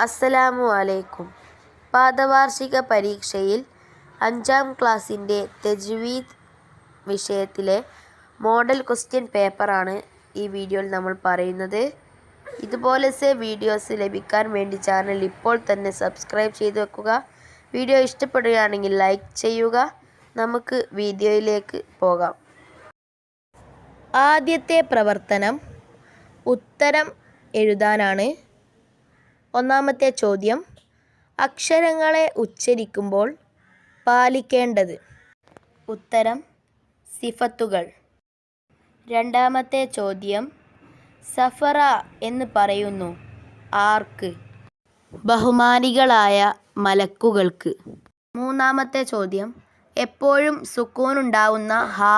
അസ്സലാമു അലൈക്കും. പാദവാർഷിക പരീക്ഷയിൽ 5ാം ക്ലാസ്സിൻ്റെ തജ്വീദ് വിഷയത്തിലെ മോഡൽ ക്വസ്റ്റ്യൻ പേപ്പറാണ് ഈ വീഡിയോയിൽ നമ്മൾ പറയുന്നത്. ഇതുപോലത്തെ വീഡിയോസ് ലഭിക്കാൻ വേണ്ടി ചാനൽ ഇപ്പോൾ തന്നെ സബ്സ്ക്രൈബ് ചെയ്ത് വെക്കുക. വീഡിയോ ഇഷ്ടപ്പെടുകയാണെങ്കിൽ ലൈക്ക് ചെയ്യുക. നമുക്ക് വീഡിയോയിലേക്ക് പോകാം. ആദ്യത്തെ പ്രവർത്തനം ഉത്തരം എഴുതാനാണ്. ഒന്നാമത്തെ ചോദ്യം, അക്ഷരങ്ങളെ ഉച്ചരിക്കുമ്പോൾ പാലിക്കേണ്ടത്. ഉത്തരം സിഫത്തുകൾ. രണ്ടാമത്തെ ചോദ്യം, സഫറ എന്ന് പറയുന്നു ആർക്ക്? ബഹുമാനികളായ മലക്കുകൾക്ക്. മൂന്നാമത്തെ ചോദ്യം, എപ്പോഴും സുക്കൂനുണ്ടാവുന്ന ഹാ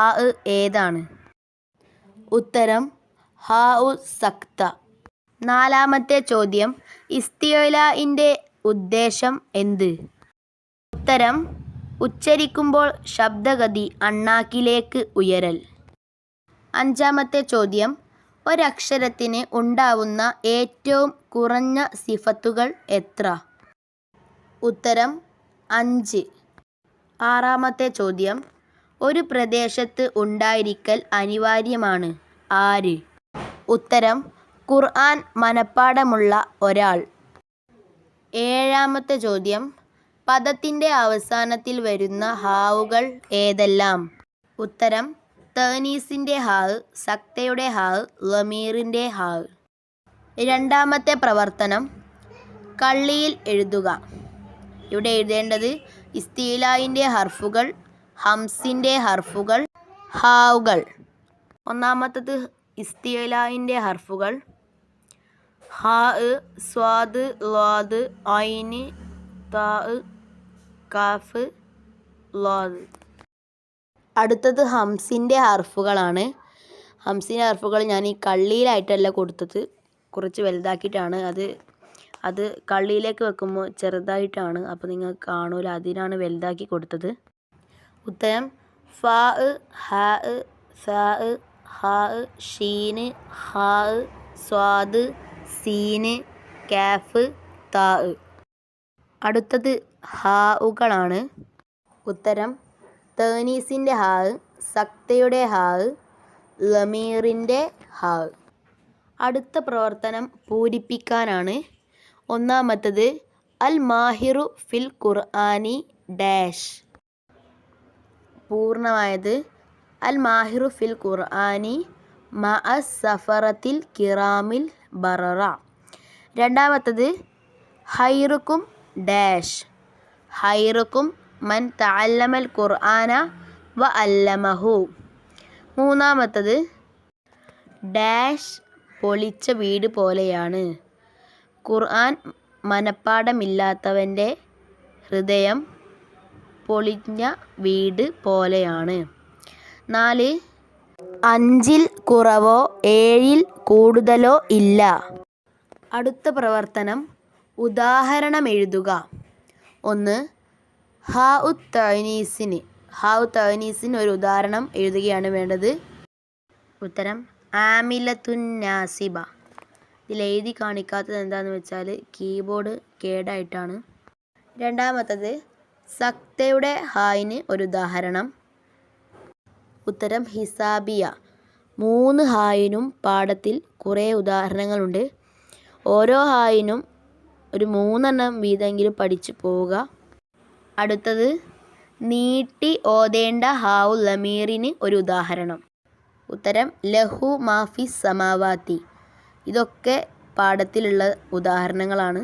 ഏതാണ്? ഉത്തരം ഹാ സക്ത. നാലാമത്തെ ചോദ്യം, ഇസ്തിഅലാഇൻ്റെ ഉദ്ദേശം എന്ത്? ഉത്തരം ഉച്ചരിക്കുമ്പോൾ ശബ്ദഗതി അണ്ണാക്കിലേക്ക് ഉയരൽ. അഞ്ചാമത്തെ ചോദ്യം, ഒരക്ഷരത്തിന് ഉണ്ടാവുന്ന ഏറ്റവും കുറഞ്ഞ സിഫത്തുകൾ എത്ര? ഉത്തരം 5. ആറാമത്തെ ചോദ്യം, ഒരു പ്രദേശത്ത് ഉണ്ടായിരിക്കൽ അനിവാര്യമാണ് ആര്? ഉത്തരം ഖുർആൻ മനഃപ്പാഠമുള്ള ഒരാൾ. ഏഴാമത്തെ ചോദ്യം, പദത്തിൻ്റെ അവസാനത്തിൽ വരുന്ന ഹാവുകൾ ഏതെല്ലാം? ഉത്തരം തഅനീസിൻ്റെ ഹാ, സക്തയുടെ ഹാ, ലമീറിൻ്റെ ഹാ. രണ്ടാമത്തെ പ്രവർത്തനം, കള്ളിയിൽ എഴുതുക. ഇവിടെ എഴുതേണ്ടത് ഇസ്തിഅലാഇൻ്റെ ഹർഫുകൾ, ഹംസിൻ്റെ ഹർഫുകൾ, ഹാവുകൾ. ഒന്നാമത്തത് ഇസ്തിഅലാഇൻ്റെ ഹർഫുകൾ ഹാ, സ്വാദ്, ളാദ്, ഐന്, താ, കാഫ്, ളാദ്. അടുത്തത് ഹംസിൻ്റെ ഹർഫുകളാണ്. ഹംസിൻ്റെ ഹർഫുകൾ ഞാൻ ഈ കള്ളിയിലായിട്ടല്ല കൊടുത്തത്, കുറച്ച് വലുതാക്കിയിട്ടാണ്. അത് കള്ളിയിലേക്ക് വെക്കുമ്പോൾ ചെറുതായിട്ടാണ്, അപ്പോൾ നിങ്ങൾക്ക് കാണൂല, അതിനാണ് വലുതാക്കി കൊടുത്തത്. ഉത്തരം ഫാ, ഹാ, സാ, ഹാ, ഷീന്, ഹാ, സ്വാദ്, സീന്, കാഫ്, താ. അടുത്തത് ഹാവുകളാണ്. ഉത്തരം തഅനീസിൻ്റെ ഹാ, സക്തയുടെ ഹാ, ലമീറിൻ്റെ ഹാ. അടുത്ത പ്രവർത്തനം പൂരിപ്പിക്കാനാണ്. ഒന്നാമത്തത്, അൽ മാഹിറു ഫിൽ ഖുർആനി ഡാഷ്. പൂർണ്ണമായത്, അൽ മാഹിറു ഫിൽ ഖുർആനി മഅ സഫറത്തിൽ കിറാമിൽ ബററ. രണ്ടാമത്തത്, ഹൈറുക്കും ഡാഷ്. ഹൈറുക്കും മൻ തഅല്ലമൽ ഖുർആന വ അല്ലമഹു. മൂന്നാമത്തത്, ഡാഷ് പൊളിച്ച വീട് പോലെയാണ്. ഖുർആൻ മനഃപ്പാഠമില്ലാത്തവൻ്റെ ഹൃദയം പൊളിഞ്ഞ വീട് പോലെയാണ്. 4, 5-ൽ കുറവോ 7-ൽ കൂടുതലോ ഇല്ല. അടുത്ത പ്രവർത്തനം, ഉദാഹരണം എഴുതുക. 1, ഹാ തഅനീസിന്. ഹാ തഅനീസിന് ഒരു ഉദാഹരണം എഴുതുകയാണ് വേണ്ടത്. ഉത്തരം ആമിലത്തുൻ നാസിബ. ഇതിൽ എഴുതി കാണിക്കാത്തത് എന്താണെന്ന് വെച്ചാൽ കീബോർഡ് കേടായിട്ടാണ്. രണ്ടാമത്തത്, സക്തയുടെ ഹായിന് ഒരു ഉദാഹരണം. ഉത്തരം ഹിസാബിയ. 3 ഹായിനും പാഠത്തിൽ കുറേ ഉദാഹരണങ്ങളുണ്ട്. ഓരോ ഹായിനും ഒരു 3 എണ്ണം വീതെങ്കിലും പഠിച്ചു പോവുക. അടുത്തത്, നീട്ടി ഓതേണ്ട ഹാവു ലമീറിന് ഒരു ഉദാഹരണം. ഉത്തരം ലഹു മാഫി സമാവാത്തി. ഇതൊക്കെ പാഠത്തിലുള്ള ഉദാഹരണങ്ങളാണ്.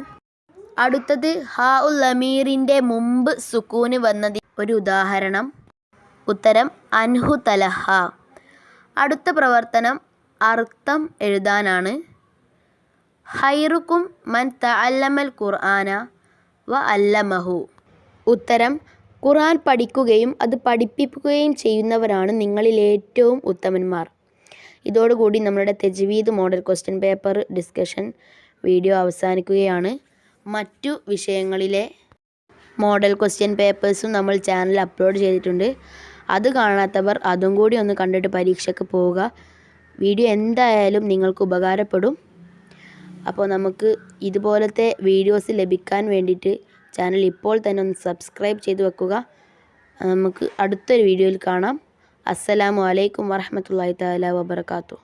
അടുത്തത്, ഹാ ലമീറിൻ്റെ മുമ്പ് സുക്കൂന് വന്നതിന് ഒരു ഉദാഹരണം. ഉത്തരം അൻഹു തലഹ. അടുത്ത പ്രവർത്തനം, അർത്ഥം എഴുതാനാണ്. ഹൈറുക്കും മൻ തഅല്ലമൽ ഖുർആന വ അല്ലമഹു. ഉത്തരം ഖുർആൻ പഠിക്കുകയും അത് പഠിപ്പിക്കുകയും ചെയ്യുന്നവരാണ് നിങ്ങളിൽ ഏറ്റവും ഉത്തമന്മാർ. ഇതോടുകൂടി നമ്മുടെ തജ്വീദ് model question paper discussion video അവസാനിക്കുകയാണ്. മറ്റു വിഷയങ്ങളിലെ മോഡൽ ക്വസ്റ്റ്യൻ പേപ്പേഴ്സും നമ്മൾ ചാനൽ അപ്ലോഡ് ചെയ്തിട്ടുണ്ട്. അത് കാണാത്തവർ അതും കൂടി ഒന്ന് കണ്ടിട്ട് പരീക്ഷയ്ക്ക് പോവുക. വീഡിയോ എന്തായാലും നിങ്ങൾക്ക് ഉപകാരപ്പെടും. അപ്പോൾ നമുക്ക് ഇതുപോലത്തെ വീഡിയോസ് ലഭിക്കാൻ വേണ്ടിയിട്ട് ചാനൽ ഇപ്പോൾ തന്നെ ഒന്ന് സബ്സ്ക്രൈബ് ചെയ്ത് വെക്കുക. നമുക്ക് അടുത്തൊരു വീഡിയോയിൽ കാണാം. അസ്സലാമു അലൈക്കും വറഹ്മത്തുള്ളാഹി തആല വബറകാതുഹു.